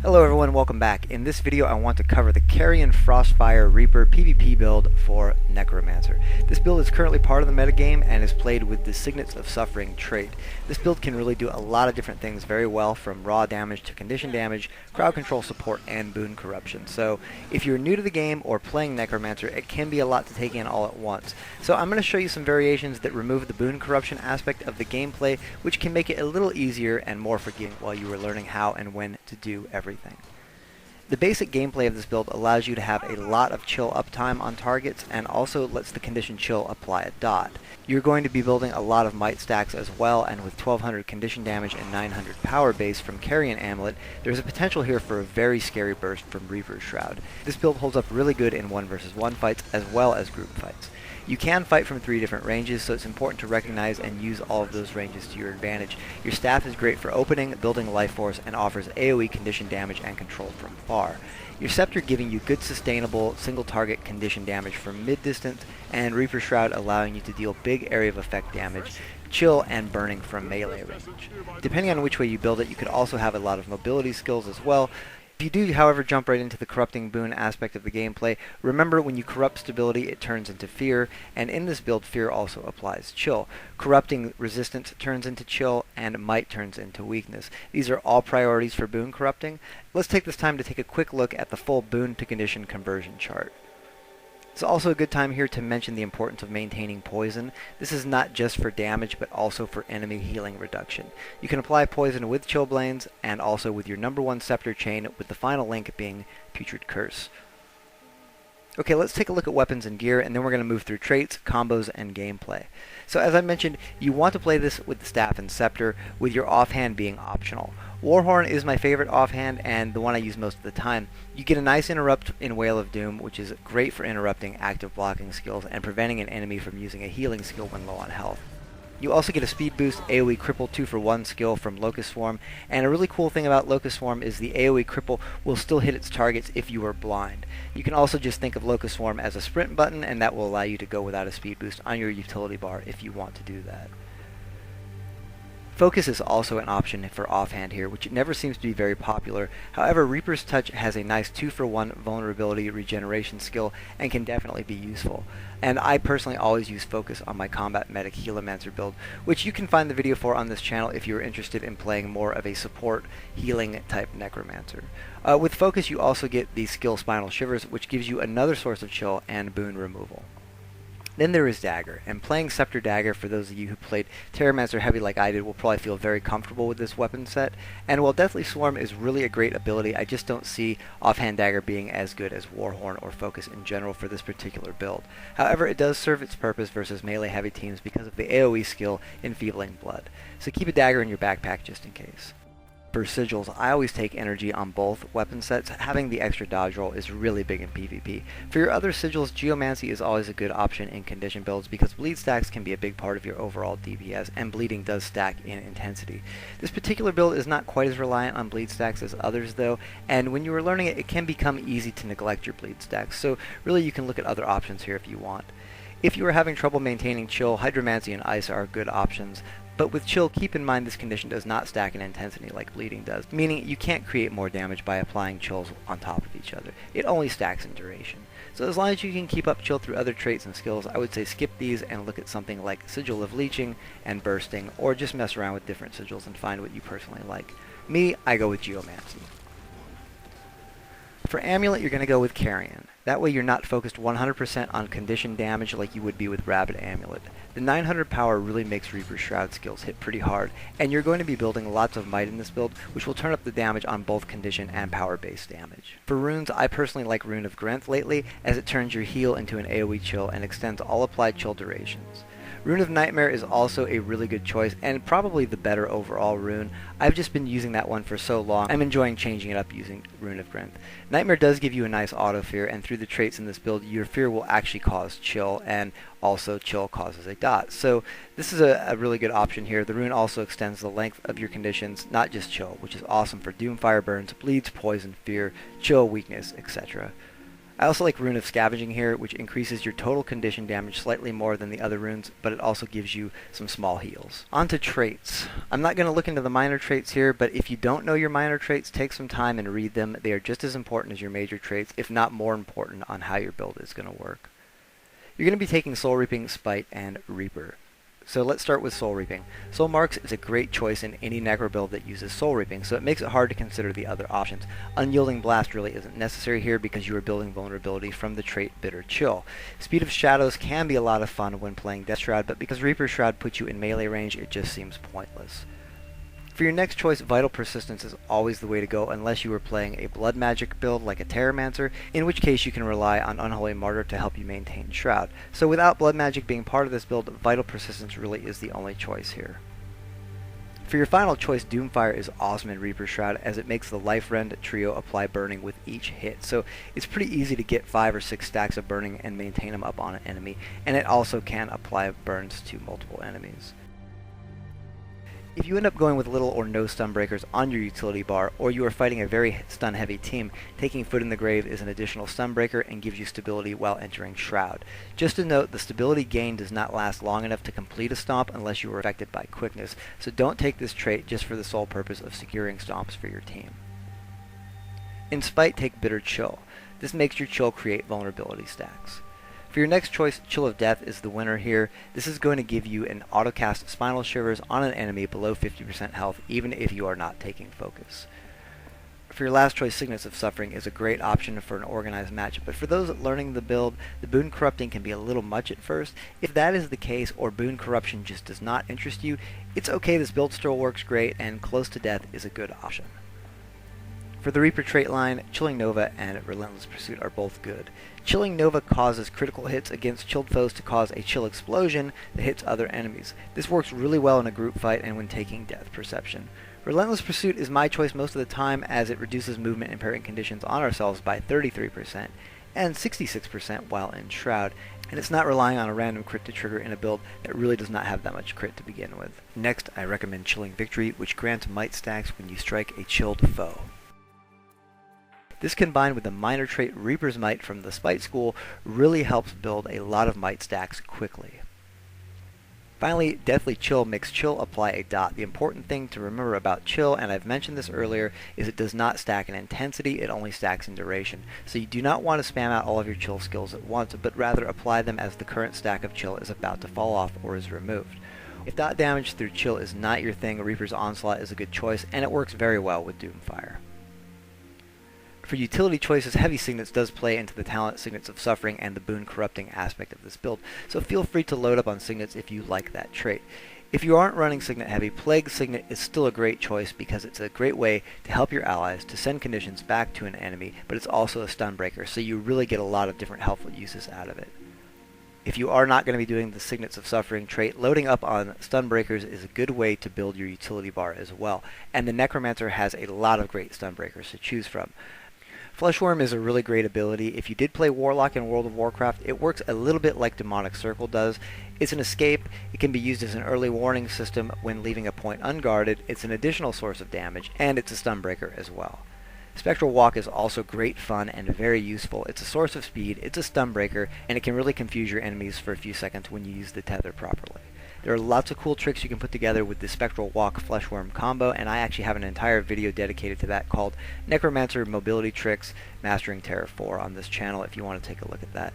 Hello everyone, welcome back. In this video I want to cover the Carrion FrostFire Reaper PvP build for Necromancer. This build is currently part of the metagame and is played with the Signets of Suffering trait. This build can really do a lot of different things very well, from raw damage to condition damage, crowd control support, and boon corruption. So if you're new to the game or playing Necromancer, it can be a lot to take in all at once. So I'm going to show you some variations that remove the boon corruption aspect of the gameplay, which can make it a little easier and more forgiving while you are learning how and when to do everything. The basic gameplay of this build allows you to have a lot of chill uptime on targets and also lets the condition chill apply a dot. You're going to be building a lot of might stacks as well, and with 1200 condition damage and 900 power base from Carrion Amulet, there's a potential here for a very scary burst from Reaper's Shroud. This build holds up really good in 1 versus 1 fights as well as group fights. You can fight from 3 different ranges, so it's important to recognize and use all of those ranges to your advantage. Your staff is great for opening, building life force, and offers AoE condition damage and control from far. Your Scepter giving you good sustainable single target condition damage from mid distance, and Reaper Shroud allowing you to deal big area of effect damage, chill, and burning from melee range. Depending on which way you build it, you could also have a lot of mobility skills as well. If you do, however, jump right into the corrupting boon aspect of the gameplay, remember when you corrupt stability it turns into fear, and in this build fear also applies chill. Corrupting resistance turns into chill, and might turns into weakness. These are all priorities for boon corrupting. Let's take this time to take a quick look at the full boon to condition conversion chart. It's also a good time here to mention the importance of maintaining poison. This is not just for damage, but also for enemy healing reduction. You can apply poison with Chillblains, and also with your #1 Scepter chain, with the final link being Putrid Curse. Okay, let's take a look at weapons and gear, and then we're going to move through traits, combos, and gameplay. So as I mentioned, you want to play this with the staff and scepter, with your offhand being optional. Warhorn is my favorite offhand and the one I use most of the time. You get a nice interrupt in Wail of Doom, which is great for interrupting active blocking skills and preventing an enemy from using a healing skill when low on health. You also get a speed boost AoE cripple 2 for 1 skill from Locust Swarm, and a really cool thing about Locust Swarm is the AoE cripple will still hit its targets if you are blind. You can also just think of Locust Swarm as a sprint button, and that will allow you to go without a speed boost on your utility bar if you want to do that. Focus is also an option for offhand here, which never seems to be very popular. However, Reaper's Touch has a nice 2 for 1 vulnerability regeneration skill and can definitely be useful. And I personally always use Focus on my Combat Medic Healomancer build, which you can find the video for on this channel if you're interested in playing more of a support healing type Necromancer. With Focus you also get the skill Spinal Shivers, which gives you another source of chill and boon removal. Then there is Dagger, and playing Scepter Dagger, for those of you who played Terramancer Heavy like I did, will probably feel very comfortable with this weapon set. And while Deathly Swarm is really a great ability, I just don't see Offhand Dagger being as good as Warhorn or Focus in general for this particular build. However, it does serve its purpose versus melee heavy teams because of the AoE skill Enfeebling Blood. So keep a dagger in your backpack just in case. For sigils, I always take energy on both weapon sets. Having the extra dodge roll is really big in PvP. For your other sigils, Geomancy is always a good option in condition builds because bleed stacks can be a big part of your overall DPS, and bleeding does stack in intensity. This particular build is not quite as reliant on bleed stacks as others though, and when you are learning it, it can become easy to neglect your bleed stacks, so really you can look at other options here if you want. If you are having trouble maintaining chill, Hydromancy and Ice are good options. But with chill, keep in mind this condition does not stack in intensity like bleeding does, meaning you can't create more damage by applying chills on top of each other. It only stacks in duration. So as long as you can keep up chill through other traits and skills, I would say skip these and look at something like Sigil of Leeching and Bursting, or just mess around with different sigils and find what you personally like. Me, I go with Geomancy. For Amulet, you're going to go with Carrion. That way you're not focused 100% on condition damage like you would be with Rabid Amulet. The 900 power really makes Reaper's Shroud skills hit pretty hard, and you're going to be building lots of might in this build, which will turn up the damage on both condition and power-based damage. For runes, I personally like Rune of Grenth lately, as it turns your heal into an AoE chill and extends all applied chill durations. Rune of Nightmare is also a really good choice, and probably the better overall rune. I've just been using that one for so long, I'm enjoying changing it up using Rune of Grenth. Nightmare does give you a nice auto fear, and through the traits in this build, your fear will actually cause chill, and also chill causes a dot. So this is a really good option here. The rune also extends the length of your conditions, not just chill, which is awesome for Dhuumfire burns, bleeds, poison, fear, chill, weakness, etc. I also like Rune of Scavenging here, which increases your total condition damage slightly more than the other runes, but it also gives you some small heals. On to traits. I'm not going to look into the minor traits here, but if you don't know your minor traits, take some time and read them. They are just as important as your major traits, if not more important on how your build is going to work. You're going to be taking Soul Reaping, Spite, and Reaper. So let's start with Soul Reaping. Soul Marks is a great choice in any Necro build that uses Soul Reaping, so it makes it hard to consider the other options. Unyielding Blast really isn't necessary here because you are building vulnerability from the trait Bitter Chill. Speed of Shadows can be a lot of fun when playing Death Shroud, but because Reaper Shroud puts you in melee range, it just seems pointless. For your next choice, Vital Persistence is always the way to go unless you are playing a blood magic build like a Terramancer, in which case you can rely on Unholy Martyr to help you maintain Shroud. So without blood magic being part of this build, Vital Persistence really is the only choice here. For your final choice, Dhuumfire is awesome in Reaper Shroud as it makes the Life Rend trio apply burning with each hit. So it's pretty easy to get 5 or 6 stacks of burning and maintain them up on an enemy, and it also can apply burns to multiple enemies. If you end up going with little or no stun breakers on your utility bar, or you are fighting a very stun heavy team, taking Foot in the Grave is an additional stun breaker and gives you stability while entering Shroud. Just to note, the stability gain does not last long enough to complete a stomp unless you are affected by quickness, so don't take this trait just for the sole purpose of securing stomps for your team. In Spite, take Bitter Chill. This makes your Chill create vulnerability stacks. For your next choice, Chill of Death is the winner here. This is going to give you an autocast Spinal Shivers on an enemy below 50% health, even if you are not taking focus. For your last choice, Signets of Suffering is a great option for an organized match, but for those learning the build, the Boon Corrupting can be a little much at first. If that is the case, or Boon Corruption just does not interest you, it's okay, this build still works great, and Close to Death is a good option. For the Reaper trait line, Chilling Nova and Relentless Pursuit are both good. Chilling Nova causes critical hits against chilled foes to cause a chill explosion that hits other enemies. This works really well in a group fight and when taking Death Perception. Relentless Pursuit is my choice most of the time as it reduces movement and parrying conditions on ourselves by 33% and 66% while in Shroud, and it's not relying on a random crit to trigger in a build that really does not have that much crit to begin with. Next, I recommend Chilling Victory, which grants might stacks when you strike a chilled foe. This combined with the minor trait Reaper's Might from the Spite School really helps build a lot of might stacks quickly. Finally, Deathly Chill makes Chill apply a dot. The important thing to remember about Chill, and I've mentioned this earlier, is it does not stack in intensity, it only stacks in duration. So you do not want to spam out all of your Chill skills at once, but rather apply them as the current stack of Chill is about to fall off or is removed. If dot damage through Chill is not your thing, Reaper's Onslaught is a good choice, and it works very well with Dhuumfire. For utility choices, Heavy Signets does play into the talent Signets of Suffering and the Boon Corrupting aspect of this build, so feel free to load up on Signets if you like that trait. If you aren't running Signet Heavy, Plague Signet is still a great choice because it's a great way to help your allies to send conditions back to an enemy, but it's also a stun breaker, so you really get a lot of different helpful uses out of it. If you are not going to be doing the Signets of Suffering trait, loading up on stun breakers is a good way to build your utility bar as well, and the Necromancer has a lot of great stun breakers to choose from. Fleshworm is a really great ability. If you did play Warlock in World of Warcraft, it works a little bit like Demonic Circle does. It's an escape, it can be used as an early warning system when leaving a point unguarded, it's an additional source of damage, and it's a stun breaker as well. Spectral Walk is also great fun and very useful. It's a source of speed, it's a stun breaker, and it can really confuse your enemies for a few seconds when you use the tether properly. There are lots of cool tricks you can put together with the Spectral Walk Fleshworm combo, and I actually have an entire video dedicated to that called Necromancer Mobility Tricks Mastering Terror 4 on this channel if you want to take a look at that.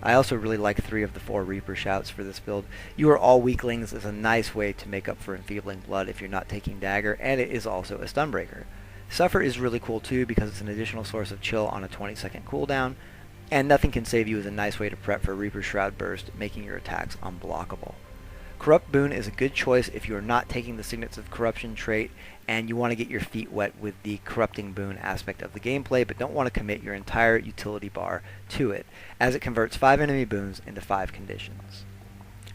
I also really like 3 of the 4 Reaper shouts for this build. You Are All Weaklings is a nice way to make up for Enfeebling Blood if you're not taking Dagger, and it is also a stun breaker. Suffer is really cool too because it's an additional source of chill on a 20-second cooldown, and Nothing Can Save You is a nice way to prep for Reaper Shroud Burst, making your attacks unblockable. Corrupt Boon is a good choice if you are not taking the Signets of Corruption trait and you want to get your feet wet with the Corrupting Boon aspect of the gameplay, but don't want to commit your entire utility bar to it, as it converts 5 enemy boons into 5 conditions.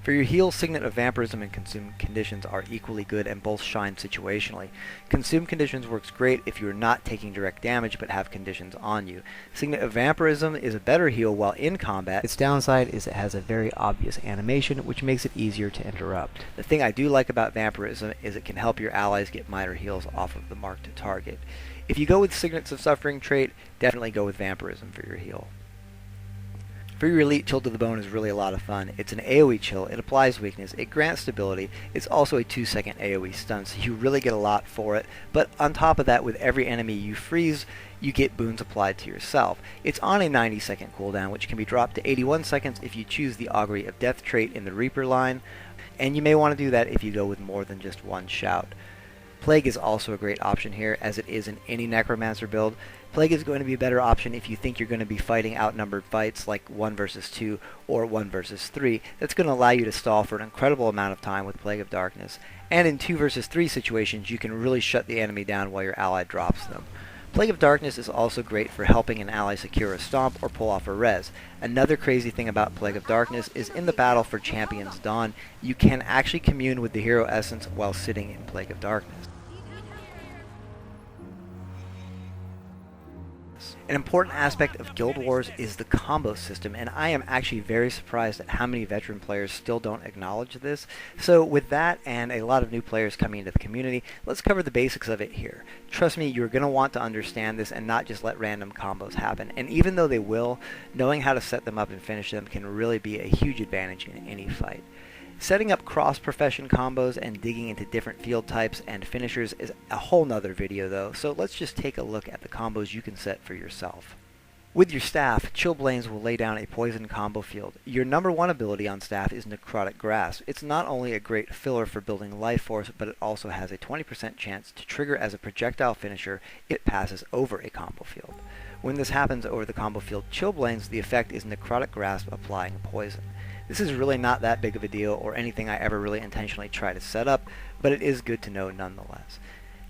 For your heal, Signet of Vampirism and Consume Conditions are equally good and both shine situationally. Consume Conditions works great if you are not taking direct damage but have conditions on you. Signet of Vampirism is a better heal while in combat. Its downside is it has a very obvious animation which makes it easier to interrupt. The thing I do like about Vampirism is it can help your allies get minor heals off of the marked target. If you go with Signets of Suffering trait, definitely go with Vampirism for your heal. For your elite, Chill to the Bone is really a lot of fun. It's an AoE chill, it applies weakness, it grants stability, it's also a 2-second AoE stun, so you really get a lot for it. But on top of that, with every enemy you freeze, you get boons applied to yourself. It's on a 90-second cooldown, which can be dropped to 81 seconds if you choose the Augury of Death trait in the Reaper line, and you may want to do that if you go with more than just one shout. Plague is also a great option here, as it is in any Necromancer build. Plague is going to be a better option if you think you're going to be fighting outnumbered fights like 1 versus 2 or 1 versus 3. That's going to allow you to stall for an incredible amount of time with Plague of Darkness. And in 2 versus 3 situations, you can really shut the enemy down while your ally drops them. Plague of Darkness is also great for helping an ally secure a stomp or pull off a res. Another crazy thing about Plague of Darkness is in the battle for Champion's Dawn, you can actually commune with the hero essence while sitting in Plague of Darkness. An important aspect of Guild Wars is the combo system, and I am actually very surprised at how many veteran players still don't acknowledge this. So with that and a lot of new players coming into the community, let's cover the basics of it here. Trust me, you're going to want to understand this and not just let random combos happen. And even though they will, knowing how to set them up and finish them can really be a huge advantage in any fight. Setting up cross-profession combos and digging into different field types and finishers is a whole nother video though, so let's just take a look at the combos you can set for yourself. With your staff, Chillblains will lay down a poison combo field. Your number 1 ability on staff is Necrotic Grasp. It's not only a great filler for building life force, but it also has a 20% chance to trigger as a projectile finisher if it passes over a combo field. When this happens over the combo field Chillblains, the effect is Necrotic Grasp applying poison. This is really not that big of a deal or anything I ever really intentionally try to set up, but it is good to know nonetheless.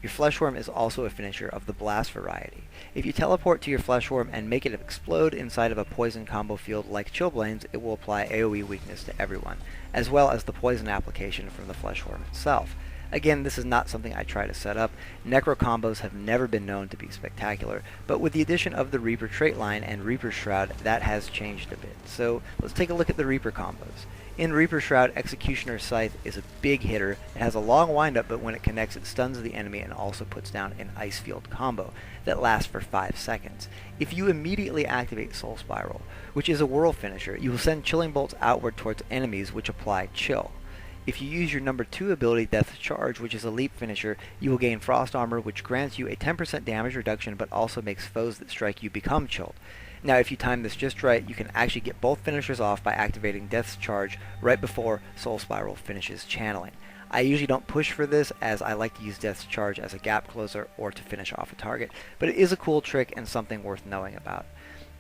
Your Fleshworm is also a finisher of the Blast variety. If you teleport to your Fleshworm and make it explode inside of a poison combo field like Chillblains, it will apply AoE weakness to everyone, as well as the poison application from the Fleshworm itself. Again, this is not something I try to set up. Necro combos have never been known to be spectacular, but with the addition of the Reaper trait line and Reaper Shroud, that has changed a bit. So let's take a look at the Reaper combos. In Reaper Shroud, Executioner's Scythe is a big hitter. It has a long windup, but when it connects, it stuns the enemy and also puts down an Ice Field combo that lasts for 5 seconds. If you immediately activate Soul Spiral, which is a whirl finisher, you will send chilling bolts outward towards enemies which apply chill. If you use your number 2 ability, Death Charge, which is a leap finisher, you will gain Frost Armor, which grants you a 10% damage reduction, but also makes foes that strike you become chilled. Now, if you time this just right, you can actually get both finishers off by activating Death's Charge right before Soul Spiral finishes channeling. I usually don't push for this, as I like to use Death's Charge as a gap closer or to finish off a target, but it is a cool trick and something worth knowing about.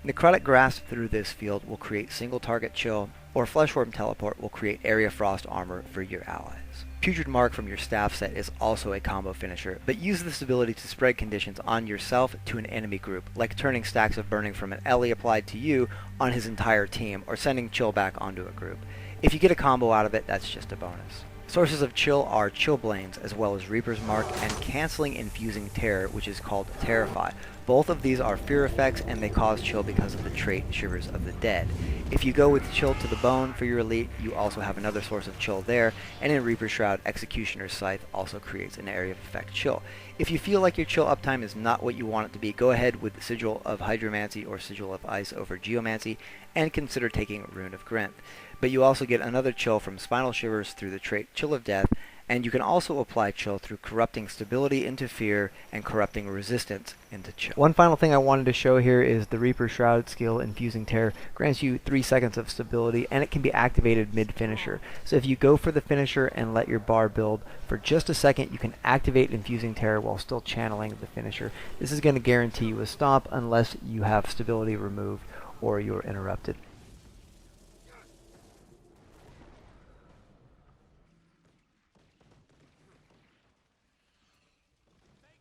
Necrotic Grasp through this field will create single target chill, or Fleshworm Teleport will create area frost armor for your allies. Putrid Mark from your staff set is also a combo finisher, but use this ability to spread conditions on yourself to an enemy group, like turning stacks of burning from an Ellie applied to you on his entire team, or sending chill back onto a group. If you get a combo out of it, that's just a bonus. Sources of chill are Chillblains, as well as Reaper's Mark, and Canceling Infusing Terror, which is called Terrify. Both of these are fear effects, and they cause chill because of the trait Shivers of the Dead. If you go with Chill to the Bone for your elite, you also have another source of chill there, and in Reaper Shroud, Executioner's Scythe also creates an area of effect chill. If you feel like your chill uptime is not what you want it to be, go ahead with Sigil of Hydromancy or Sigil of Ice over Geomancy, and consider taking Rune of Grenth. But you also get another chill from Spinal Shivers through the trait Chill of Death, and you can also apply chill through corrupting stability into fear and corrupting resistance into chill. One final thing I wanted to show here is the Reaper Shroud skill Infusing Terror grants you 3 seconds of stability, and it can be activated mid-finisher. So if you go for the finisher and let your bar build for just a second, you can activate Infusing Terror while still channeling the finisher. This is going to guarantee you a stomp unless you have stability removed or you're interrupted.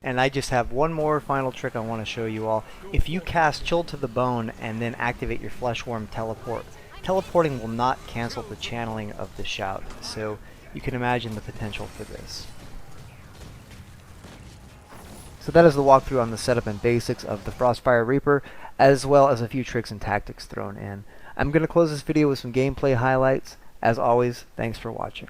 And I just have one more final trick I want to show you all. If you cast Chill to the Bone and then activate your Fleshworm Teleport, teleporting will not cancel the channeling of the shout, so you can imagine the potential for this. So that is the walkthrough on the setup and basics of the FrostFire Reaper, as well as a few tricks and tactics thrown in. I'm going to close this video with some gameplay highlights. As always, thanks for watching.